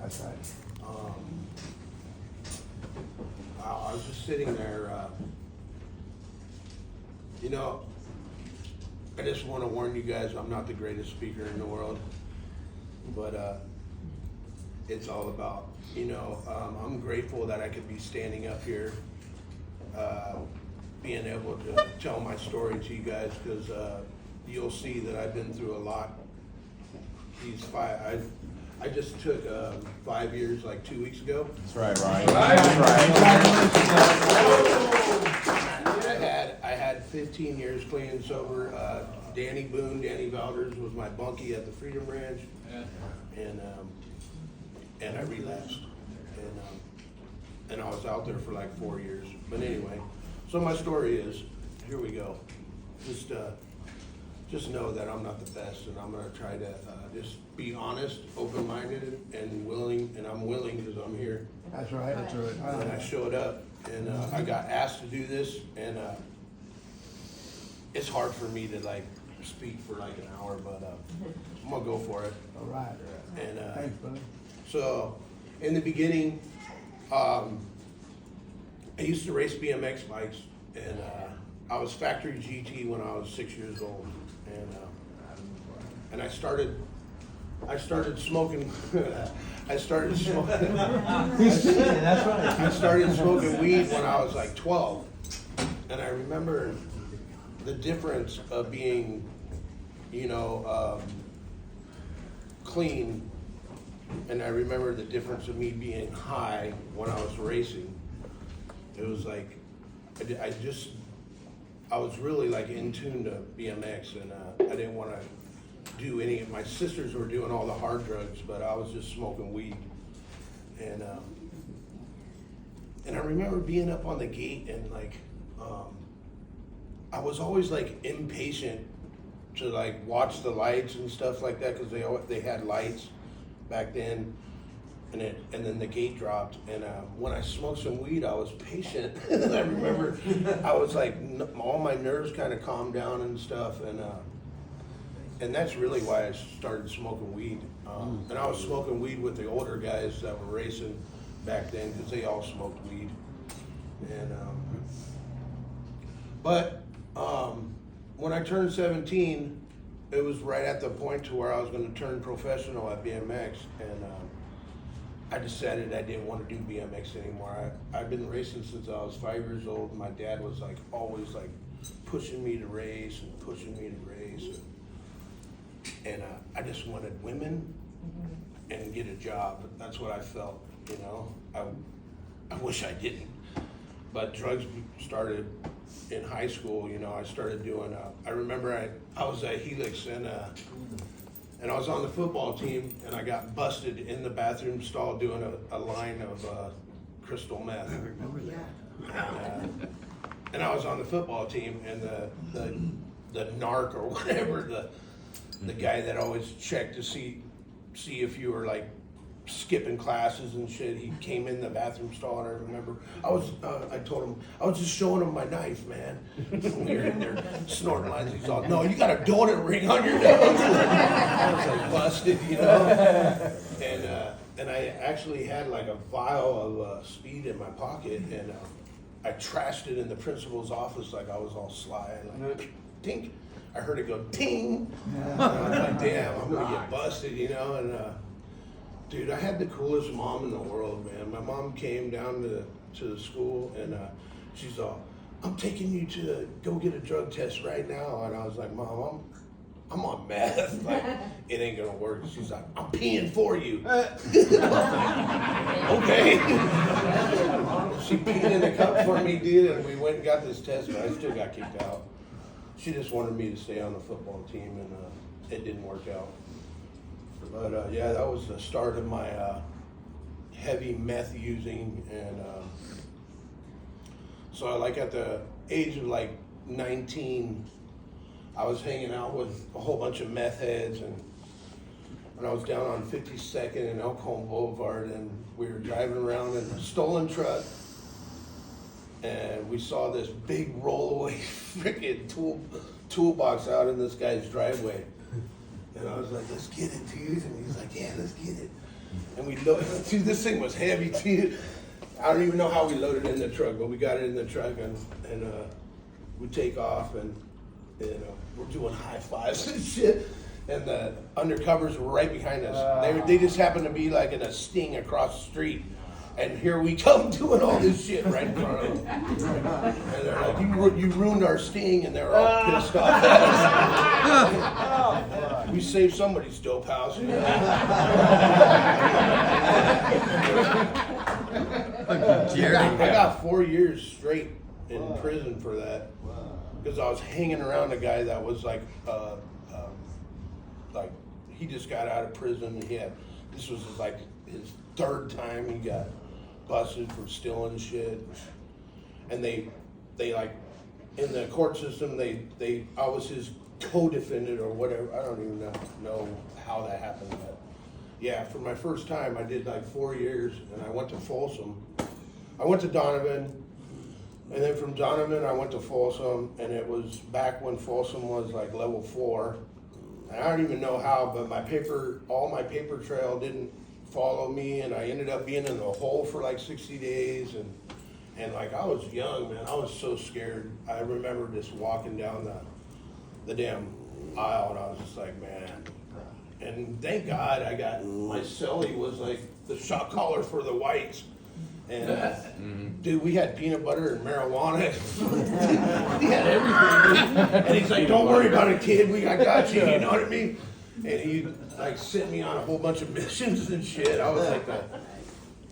That's right. I was just sitting there, you know, I just want to warn you guys, I'm not the greatest speaker in the world, but it's all about, you know, I'm grateful that I could be standing up here, being able to tell my story to you guys, because you'll see that I've been through a lot. I just took 5 years like 2 weeks ago. That's right, Ronnie. That's right. I had 15 years clean and sober. Danny Valders was my bunkie at the Freedom Ranch, and I relapsed, and I was out there for like 4 years. But anyway, so my story is, here we go. Just know that I'm not the best, and I'm gonna try to just be honest, open-minded, and willing, and I'm willing because I'm here. That's right. That's right. And I showed up, and I got asked to do this, and it's hard for me to like speak for like an hour, but I'm gonna go for it. All right. And Thanks, brother. so, in the beginning, I used to race BMX bikes, and I was factory GT when I was 6 years old, and I started smoking. I started smoking. That's right. I started smoking weed when I was like 12, and I remember the difference of being, you know, clean, and I remember the difference of me being high when I was racing. It was like, I was really like in tune to BMX, and I didn't want to do any of, my sisters were doing all the hard drugs, but I was just smoking weed. And I remember being up on the gate, and like, I was always like impatient to like watch the lights and stuff like that, because they had lights back then, and then the gate dropped, and when I smoked some weed, I was patient. I remember I was like, all my nerves kind of calmed down and stuff, and that's really why I started smoking weed. And I was smoking weed with the older guys that were racing back then, because they all smoked weed. And but when I turned 17, it was right at the point to where I was going to turn professional at BMX, and I decided I didn't want to do BMX anymore. I've been racing since I was 5 years old. My dad was like always like pushing me to race and pushing me to race, and I just wanted women and get a job. That's what I felt, you know. I wish I didn't, but drugs started in high school. You know, I started doing. I remember I was at Helix, and I was on the football team, and I got busted in the bathroom stall doing a line of crystal meth. I remember that. And I was on the football team, and the narc or whatever, the guy that always checked to see if you were like skipping classes and shit, he came in the bathroom stall, and I remember I told him, I was just showing him my knife, man. We were in there snorting lines. He's all, no, you got a donut ring on your nose. I was like busted, you know. And I actually had like a vial of speed in my pocket, and I trashed it in the principal's office like I was all sly, and like tink. I heard it go ting. And I was like, damn, I'm gonna get busted, you know. And dude, I had the coolest mom in the world, man. My mom came down to the school, and she's all, I'm taking you to go get a drug test right now. And I was like, Mom, I'm on meth. Like, it ain't gonna work. She's like, I'm peeing for you. Okay. She peed in the cup for me, dude, and we went and got this test, but I still got kicked out. She just wanted me to stay on the football team, and it didn't work out. But yeah, that was the start of my heavy meth using, and so like at the age of like 19, I was hanging out with a whole bunch of meth heads, and when I was down on 52nd and Elk Home Boulevard, and we were driving around in a stolen truck, and we saw this big rollaway freaking toolbox out in this guy's driveway. And I was like, let's get it, dude. And he's like, yeah, let's get it. And we Dude, this thing was heavy too. I don't even know how we loaded it in the truck, but we got it in the truck and we take off and we're doing high fives and shit. And the undercovers were right behind us. They just happened to be like in a sting across the street. And here we come doing all this shit right in front of them. And they're like, you ruined our sting, and they were all pissed off at us. We saved somebody's dope house. I got 4 years straight in prison for that. Because I was hanging around a guy that was like he just got out of prison. This was like his third time he got busted for stealing shit, and they like in the court system I was his co-defendant or whatever. I don't even know how that happened, but yeah, for my first time I did like 4 years, and I went to Folsom. I went to Donovan, and then from Donovan I went to Folsom, and it was back when Folsom was like level 4. And I don't even know how, but all my paper trail didn't follow me, and I ended up being in the hole for like 60 days, and like I was young, man. I was so scared. I remember just walking down the damn aisle, and I was just like, man. And thank God I got my cellie was like the shot caller for the whites, and dude, we had peanut butter and marijuana. He had everything, dude. And he's like, don't worry about it, kid. I got you. You know what I mean? And he like sent me on a whole bunch of missions and shit. I was like,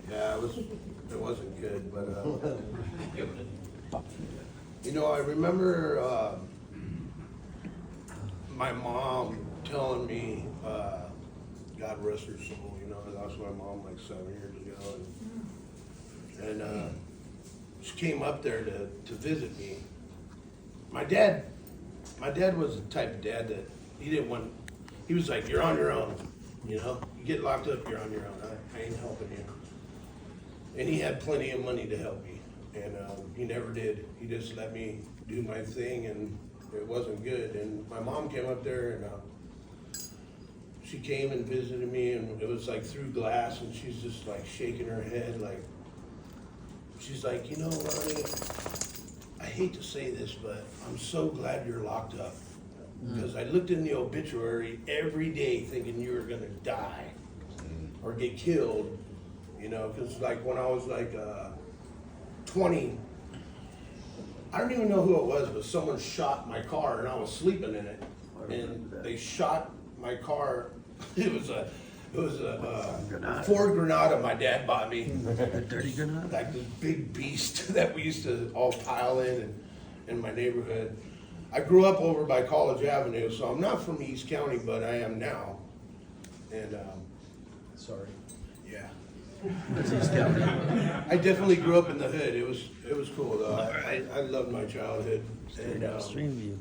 yeah, it wasn't good, but I remember my mom telling me, God rest her soul, I lost my mom like 7 years ago, and she came up there to visit me. My dad was the type of dad that he was like, you're on your own, you get locked up, you're on your own, I ain't helping you. And he had plenty of money to help me, and he never did. He just let me do my thing, and it wasn't good. And my mom came up there, and she came and visited me, and it was like through glass, and she's just like shaking her head, like, she's like, Ronnie, I hate to say this, but I'm so glad you're locked up. Because I looked in the obituary every day thinking you were gonna die or get killed, because like when I was like 20, I don't even know who it was, but someone shot my car and I was sleeping in it, and they shot my car. It was a Ford Granada my dad bought me. A dirty Granada? Like this big beast that we used to all pile in my neighborhood. I grew up over by College Avenue, so I'm not from East County, but I am now. And Sorry. yeah. That's East County. I definitely grew up in the hood. It was cool though. I loved my childhood. And, Streamview.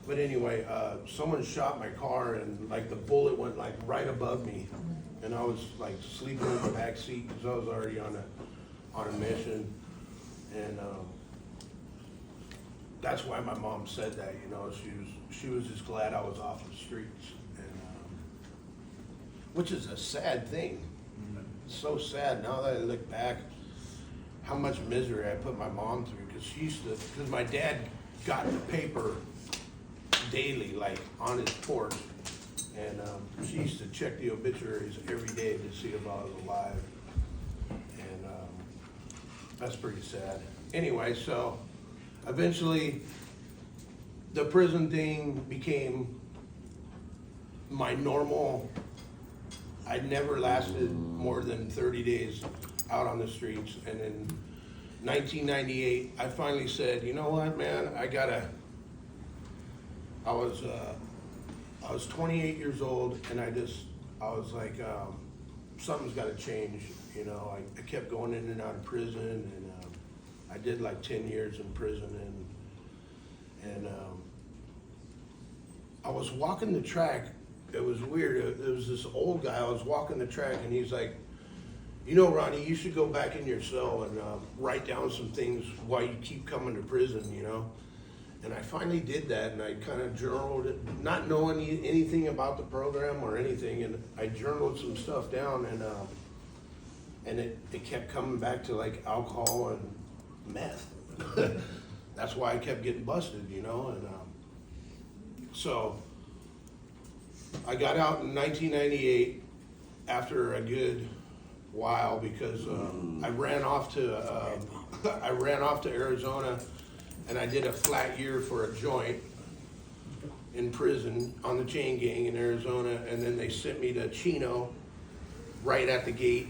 but anyway, someone shot my car, and like the bullet went like right above me, and I was like sleeping in the back seat because I was already on a mission, and that's why my mom said that. She was just glad I was off the streets, and which is a sad thing. It's so sad now that I look back, how much misery I put my mom through, because my dad got the paper daily, like on his porch, and she used to check the obituaries every day to see if I was alive, and that's pretty sad. Anyway, so eventually the prison thing became my normal. I never lasted more than 30 days out on the streets, and in 1998 I finally said, you know what, man, I was 28 years old, and I was like, something's got to change. I kept going in and out of prison, and I did like 10 years in prison, and I was walking the track. It was weird. It was this old guy. I was walking the track, and he's like, Ronnie, you should go back in your cell and write down some things why you keep coming to prison, And I finally did that, and I kind of journaled it, not knowing anything about the program or anything, and I journaled some stuff down, and it kept coming back to like alcohol and meth. That's why I kept getting busted, you know, and so I got out in 1998 after a good while because I ran off to Arizona, and I did a flat year for a joint in prison on the chain gang in Arizona, and then they sent me to Chino right at the gate,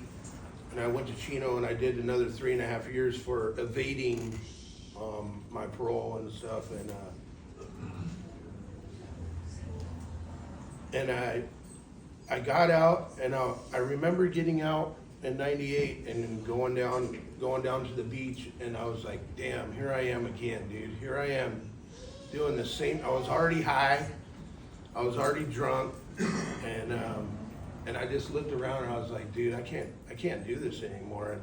and I went to Chino and I did another 3.5 years for evading my parole and stuff, and I got out, and I remember getting out in 98 and then going down to the beach, and I was like, damn, here I am again, dude. Here I am doing the same. I was already high, I was already drunk, and I just looked around and I was like, dude, I can't do this anymore. And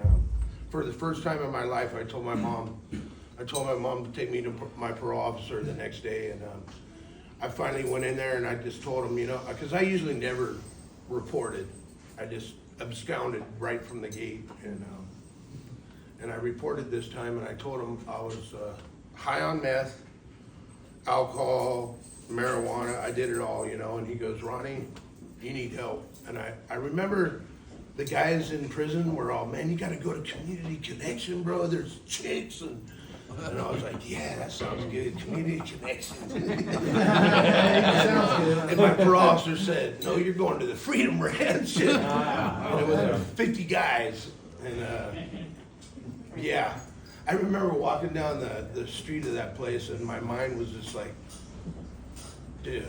for the first time in my life, I told my mom to take me to my parole officer the next day, and I finally went in there and I just told him, you know, because I usually never reported. I just absconded right from the gate, and I reported this time, and I told him I was high on meth, alcohol, marijuana. I did it all, you know. And he goes, Ronnie, you need help. And I remember the guys in prison were all, man, you got to go to Community Connection, bro. There's chicks, and I was like, yeah, that sounds good. Community Connection. And my parole officer said, no, you're going to the Freedom Ranch. And it was 50 guys. And yeah, I remember walking down the street of that place, and my mind was just like, dude,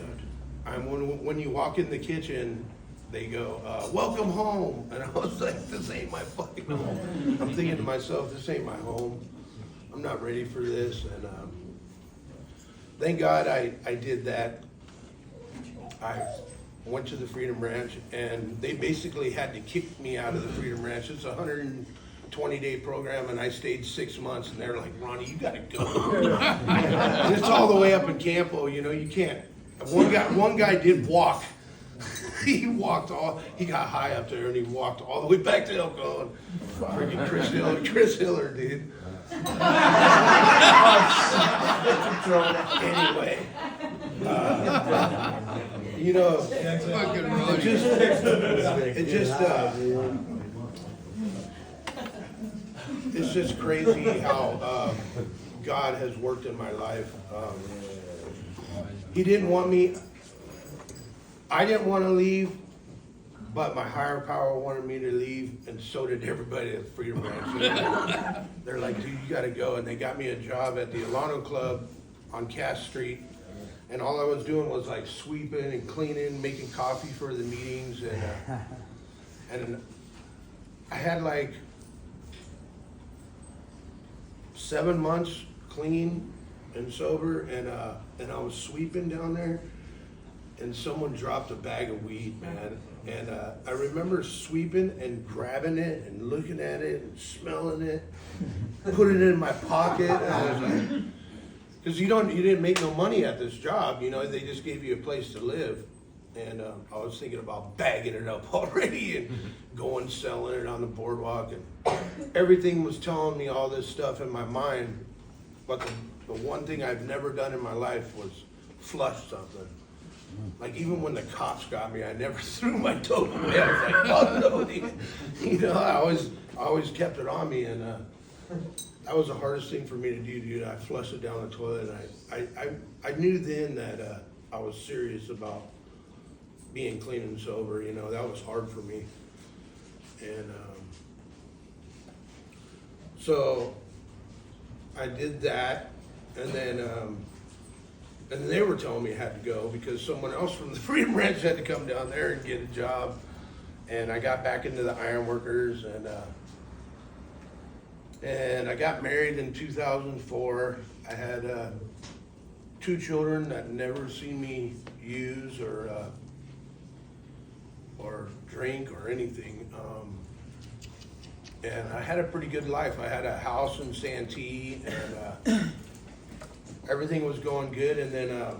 when you walk in the kitchen, they go, welcome home. And I was like, this ain't my fucking home. I'm thinking to myself, this ain't my home. I'm not ready for this. And thank God I did that. I went to the Freedom Ranch, and they basically had to kick me out of the Freedom Ranch. It's a 120-day program, and I stayed 6 months, and they're like, Ronnie, you gotta go. And it's all the way up in Campo, you know, you can't. One guy did walk. He got high up there, and he walked all the way back to Elko. Freaking Chris Hiller, dude. Anyway, you know, it's just crazy how God has worked in my life. He didn't want me. I didn't want to leave, but my higher power wanted me to leave, and so did everybody at Freedom Ranch. They're like, dude, you got to go. And they got me a job at the Alano Club on Cass Street. And all I was doing was like sweeping and cleaning, making coffee for the meetings. And I had like 7 months clean and sober. And I was sweeping down there, and someone dropped a bag of weed, man. And I remember sweeping and grabbing it and looking at it and smelling it, putting it in my pocket. And I was like, because you didn't make no money at this job, you know, they just gave you a place to live. And I was thinking about bagging it up already and going selling it on the boardwalk. And everything was telling me all this stuff in my mind. But the one thing I've never done in my life was flush something. Like, even when the cops got me, I never threw my dope away. I was like, oh no, you know, I always kept it on me, and that was the hardest thing for me to do, dude. I flushed it down the toilet, and I knew then that I was serious about being clean and sober. You know, that was hard for me, and so I did that, and then. And they were telling me I had to go because someone else from the Freedom Ranch had to come down there and get a job. And I got back into the ironworkers, and I got married in 2004. I had 2 children that never seen me use or drink or anything. And I had a pretty good life. I had a house in Santee, and everything was going good, and then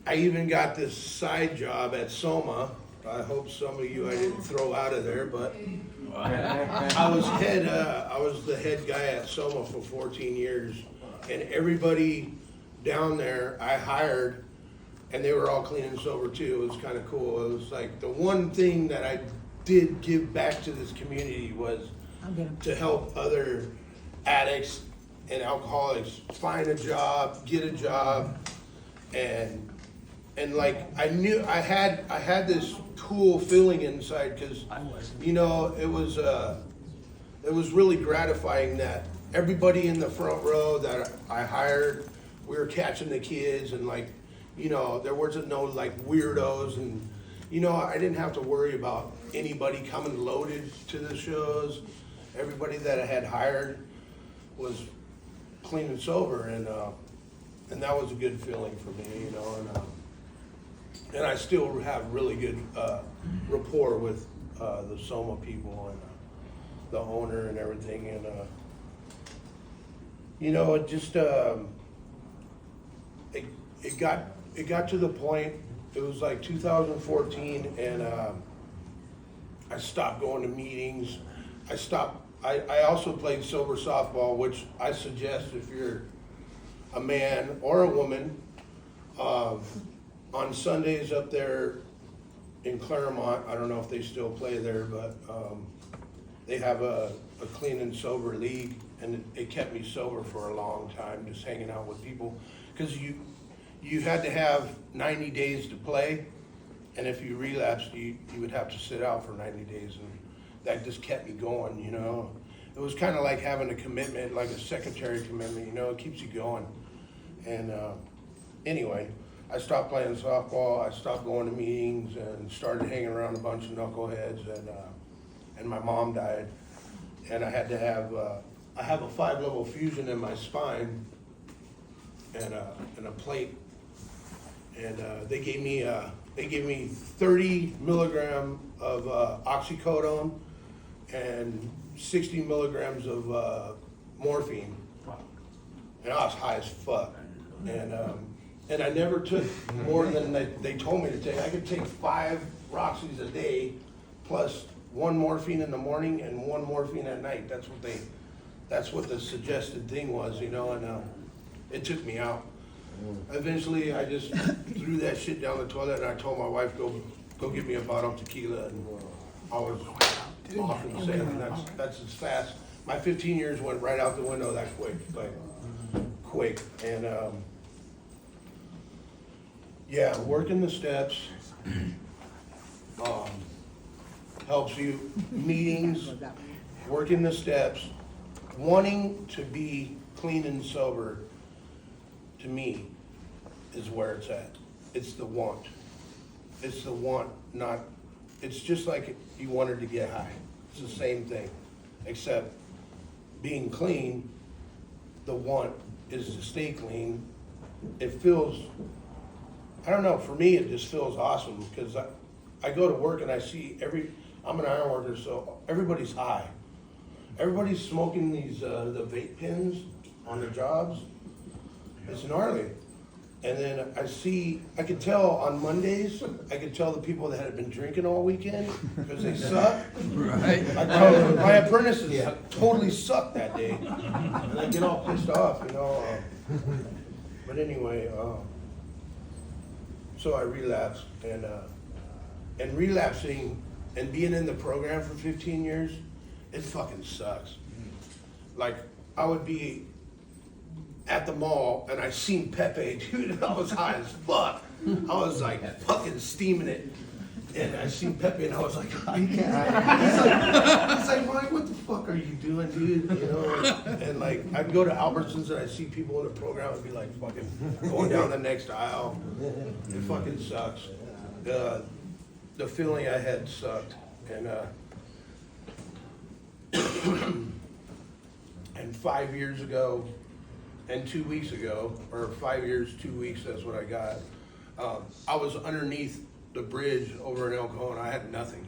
I even got this side job at Soma. I hope some of you I didn't throw out of there, but I was the head guy at Soma for 14 years, and everybody down there I hired, and they were all clean and sober too. It was kind of cool. It was like the one thing that I did give back to this community was to help other addicts and alcoholics find a job, get a job, and like I knew I had this cool feeling inside, because you know it was really gratifying that everybody in the front row that I hired, we were catching the kids, and like, you know, there wasn't no like weirdos, and you know, I didn't have to worry about anybody coming loaded to the shows. Everybody that I had hired was clean and sober, and that was a good feeling for me, you know, and I still have really good rapport with the Soma people and the owner and everything, and you know, it just it got to the point. It was like 2014, and I stopped going to meetings. I also played sober softball, which I suggest if you're a man or a woman. On Sundays up there in Claremont, I don't know if they still play there, but they have a clean and sober league, and it kept me sober for a long time, just hanging out with people, because you had to have 90 days to play, and if you relapsed, you would have to sit out for 90 days, and that just kept me going, you know. It was kind of like having a commitment, like a secretary commitment, you know, it keeps you going. And anyway, I stopped playing softball, I stopped going to meetings, and started hanging around a bunch of knuckleheads, and my mom died, and I had to have, I have a 5-level fusion in my spine, and a plate, and they gave me 30 milligram of oxycodone and 60 milligrams of morphine, and I was high as fuck, and I never took more than they told me to take. I could take 5 Roxys a day, plus 1 morphine in the morning and 1 morphine at night. That's what the suggested thing was, you know, and it took me out. Eventually, I just threw that shit down the toilet, and I told my wife, go get me a bottle of tequila, and I was off and sailing. That's as fast. My 15 years went right out the window that quick, like quick, and yeah, working the steps helps you. Meetings, working the steps, wanting to be clean and sober, to me, is where it's at. It's the want. It's the want, not, it's just like you wanted to get high. It's the same thing, except being clean, the want is to stay clean. It feels, I don't know, for me it just feels awesome, because I go to work and I see I'm an iron worker, so everybody's high. Everybody's smoking these, the vape pens on their jobs. It's gnarly. And then I could tell on Mondays, I could tell the people that had been drinking all weekend, because they suck. Right. My apprentices totally sucked that day. And I get all pissed off, you know. But anyway, so I relapsed, and relapsing and being in the program for 15 years, it fucking sucks. Like, I would be at the mall and I seen Pepe, dude, I was high as fuck. I was like fucking steaming it. And I seen Pepe and I was like, he's like, Ronnie, what the fuck are you doing, dude? You know, and like, I'd go to Albertsons and I'd see people in the program and be like fucking going down the next aisle. It fucking sucks. The feeling I had sucked. And 5 years ago, and 2 weeks ago, or 5 years, 2 weeks, that's what I got. I was underneath the bridge over in El Cajon. I had nothing.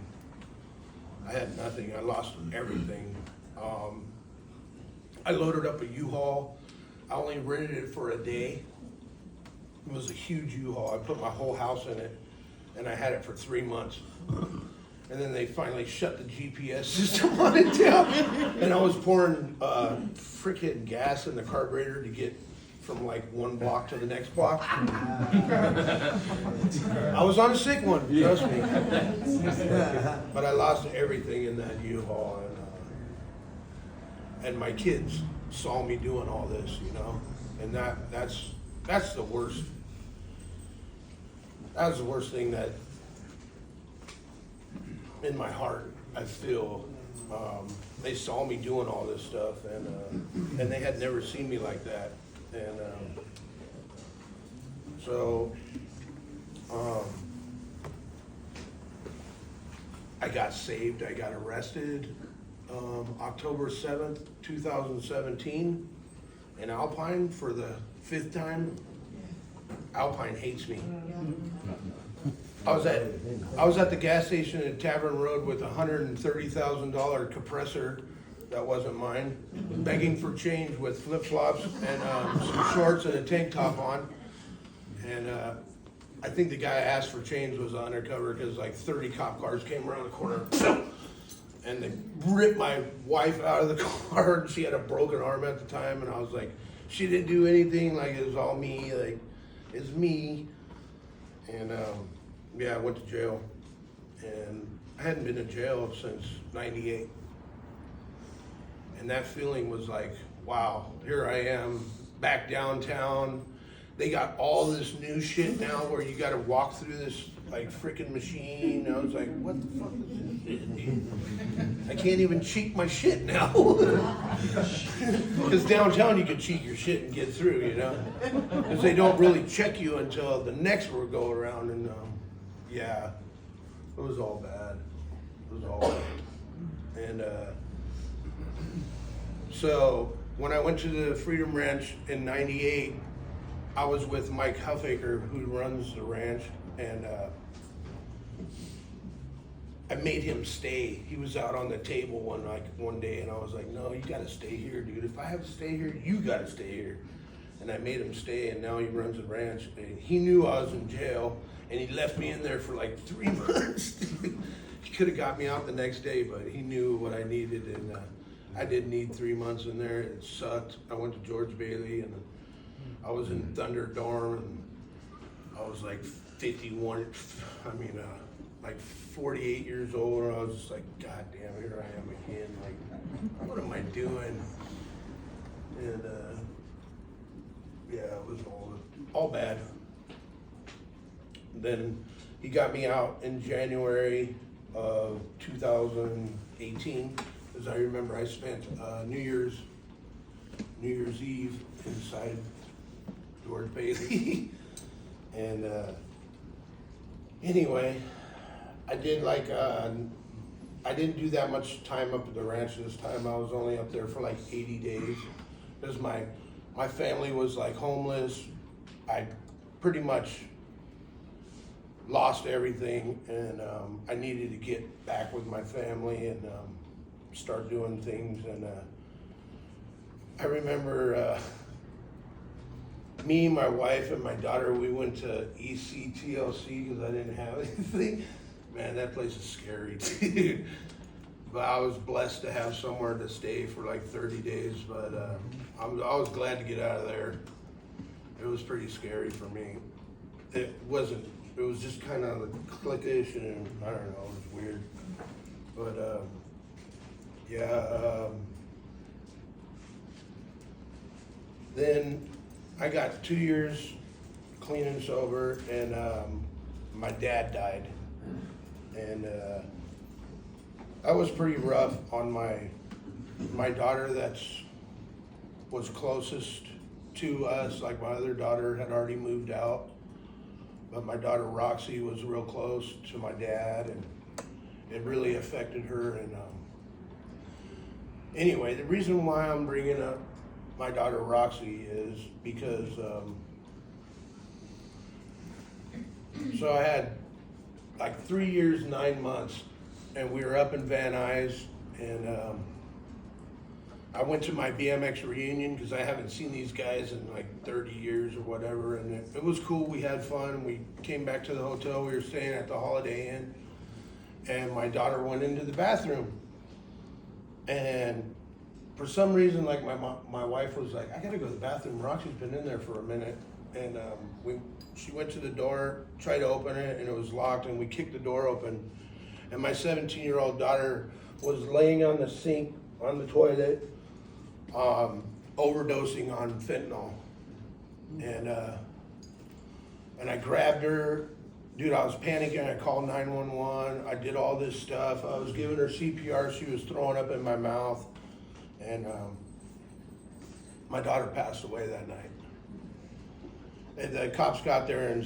I lost everything. I loaded up a U-Haul I only rented it for a day. It was a huge U-Haul. I put my whole house in it, and I had it for 3 months. And then they finally shut the GPS system on it down, and I was pouring frickin' gas in the carburetor to get from like one block to the next block. I was on a sick one, trust me. But I lost everything in that U-Haul, and my kids saw me doing all this, you know, and that's the worst. That's the worst thing that in my heart I feel. They saw me doing all this stuff, and they had never seen me like that, and so I got saved. I got arrested October 7th, 2017 in Alpine for the 5th time. Alpine hates me. I was at the gas station at Tavern Road with a $130,000 compressor that wasn't mine, begging for change with flip-flops and some shorts and a tank top on. And I think the guy I asked for change was undercover because like 30 cop cars came around the corner and they ripped my wife out of the car. She had a broken arm at the time, and I was like, she didn't do anything, like it was all me, like it's me. And yeah, I went to jail, and I hadn't been in jail since '98. And that feeling was like, wow, here I am back downtown. They got all this new shit now where you gotta walk through this like freaking machine. I was like, what the fuck is this shit, dude? I can't even cheat my shit now. Because downtown you can cheat your shit and get through, you know? Because they don't really check you until the next go around, and yeah, it was all bad. It was all bad. And so when I went to the Freedom Ranch in '98, I was with Mike Huffaker, who runs the ranch, and I made him stay. He was out on the table one day, and I was like, no, you gotta stay here, dude. If I have to stay here, you gotta stay here. And I made him stay, and now he runs the ranch. And he knew I was in jail, and he left me in there for like 3 months. He could have got me out the next day, but he knew what I needed, and I did need 3 months in there. It sucked. I went to George Bailey, and I was in Thunderdorm, and I was like 51, like 48 years old, and I was just like, God damn, here I am again. Like, what am I doing? And yeah, it was all bad. Then he got me out in January of 2018. As I remember, I spent New Year's Eve inside George Bailey. And anyway, I didn't do that much time up at the ranch this time. I was only up there for like 80 days because my family was like homeless. I pretty much lost everything, and I needed to get back with my family and start doing things. And I remember me, my wife, and my daughter, we went to ECTLC because I didn't have anything. Man, that place is scary, dude. But I was blessed to have somewhere to stay for like 30 days, but I was glad to get out of there. It was pretty scary for me. It was just kind of cliquish, and I don't know, it was weird. But yeah, then I got 2 years clean and sober, and my dad died. And that was pretty rough on my daughter was closest to us. Like, my other daughter had already moved out, but my daughter Roxy was real close to my dad, and it really affected her. And anyway, the reason why I'm bringing up my daughter Roxy is because so I had like 3 years, 9 months, and we were up in Van Nuys, and I went to my BMX reunion because I haven't seen these guys in like 30 years or whatever, and it was cool. We had fun. We came back to the hotel. We were staying at the Holiday Inn, and my daughter went into the bathroom, and for some reason, like my wife was like, I gotta go to the bathroom. Roxy's been in there for a minute, and she went to the door, tried to open it, and it was locked, and we kicked the door open, and my 17-year-old daughter was laying on the sink on the toilet, overdosing on fentanyl, and I grabbed her. Dude, I was panicking. I called 911. I did all this stuff. I was giving her CPR. She was throwing up in my mouth, and my daughter passed away that night. And the cops got there and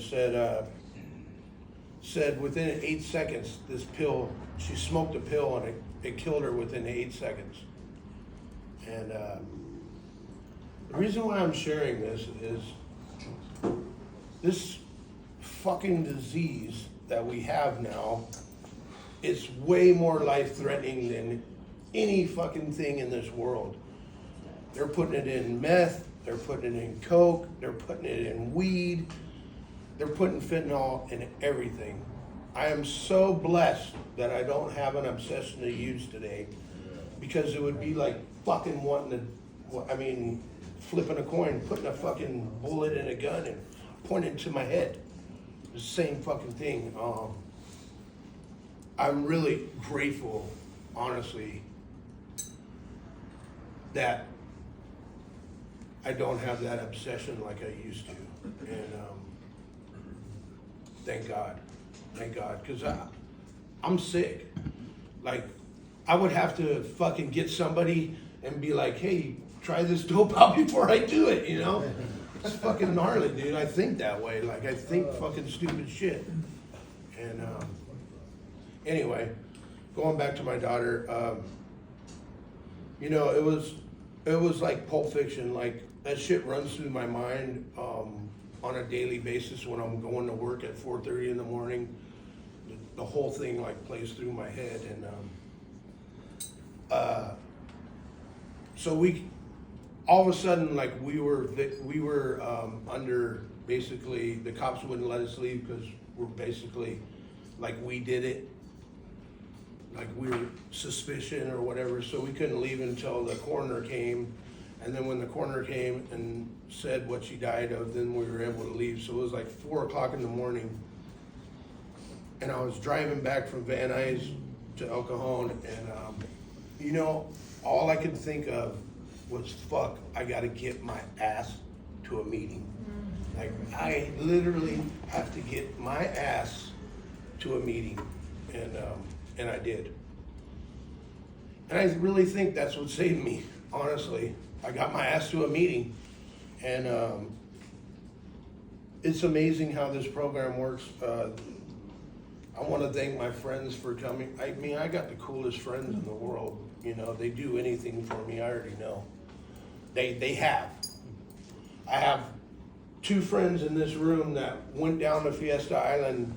said within 8 seconds, this pill, she smoked a pill, and it killed her within 8 seconds. And the reason why I'm sharing this is this fucking disease that we have now is way more life-threatening than any fucking thing in this world. They're putting it in meth, they're putting it in coke, they're putting it in weed, they're putting fentanyl in everything. I am so blessed that I don't have an obsession to use today, because it would be like fucking flipping a coin, putting a fucking bullet in a gun and pointing it to my head. The same fucking thing. I'm really grateful, honestly, that I don't have that obsession like I used to. And thank God, because I'm sick. Like, I would have to fucking get somebody and be like, hey, try this dope out before I do it, you know? It's fucking gnarly, dude. I think that way. Like, I think fucking stupid shit. And anyway, going back to my daughter, you know, it was like Pulp Fiction. Like, that shit runs through my mind on a daily basis when I'm going to work at 4:30 in the morning. The whole thing like plays through my head, and so we all of a sudden, like, we were under, basically the cops wouldn't let us leave because we're basically like, we did it, like we were suspicion or whatever, so we couldn't leave until the coroner came. And then when the coroner came and said what she died of, then we were able to leave. So it was like 4 o'clock in the morning, and I was driving back from Van Nuys to El Cajon, and you know, all I could think of was, fuck, I gotta get my ass to a meeting. Like, I literally have to get my ass to a meeting, and I did. And I really think that's what saved me, honestly. I got my ass to a meeting, and it's amazing how this program works. I want to thank my friends for coming. I mean, I got the coolest friends in the world. You know, they do anything for me. I already know. They have. I have 2 friends in this room that went down to Fiesta Island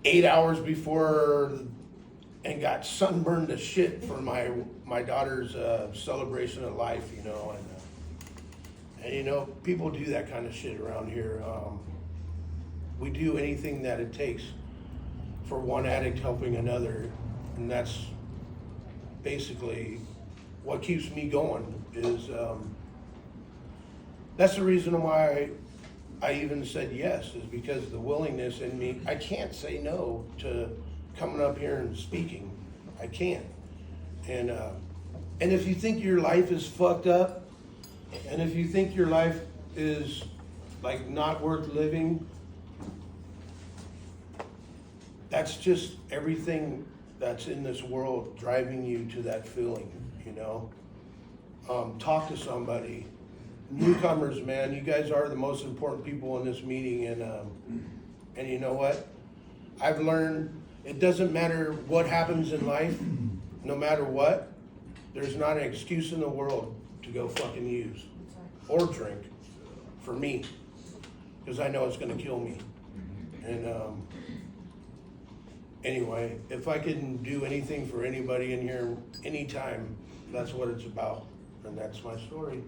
8 hours before and got sunburned to shit for my daughter's celebration of life, you know. And you know, people do that kind of shit around here. We do anything that it takes for one addict helping another, and that's basically what keeps me going. Is that's the reason why I even said yes, is because of the willingness in me. I can't say no to coming up here and speaking. I can't. And if you think your life is fucked up, and if you think your life is like not worth living, that's just everything that's in this world driving you to that feeling, you know? Talk to somebody. Newcomers, man, you guys are the most important people in this meeting, and you know what? I've learned it doesn't matter what happens in life, no matter what, there's not an excuse in the world to go fucking use or drink for me, because I know it's gonna kill me. And anyway, if I can do anything for anybody in here anytime, that's what it's about, and that's my story.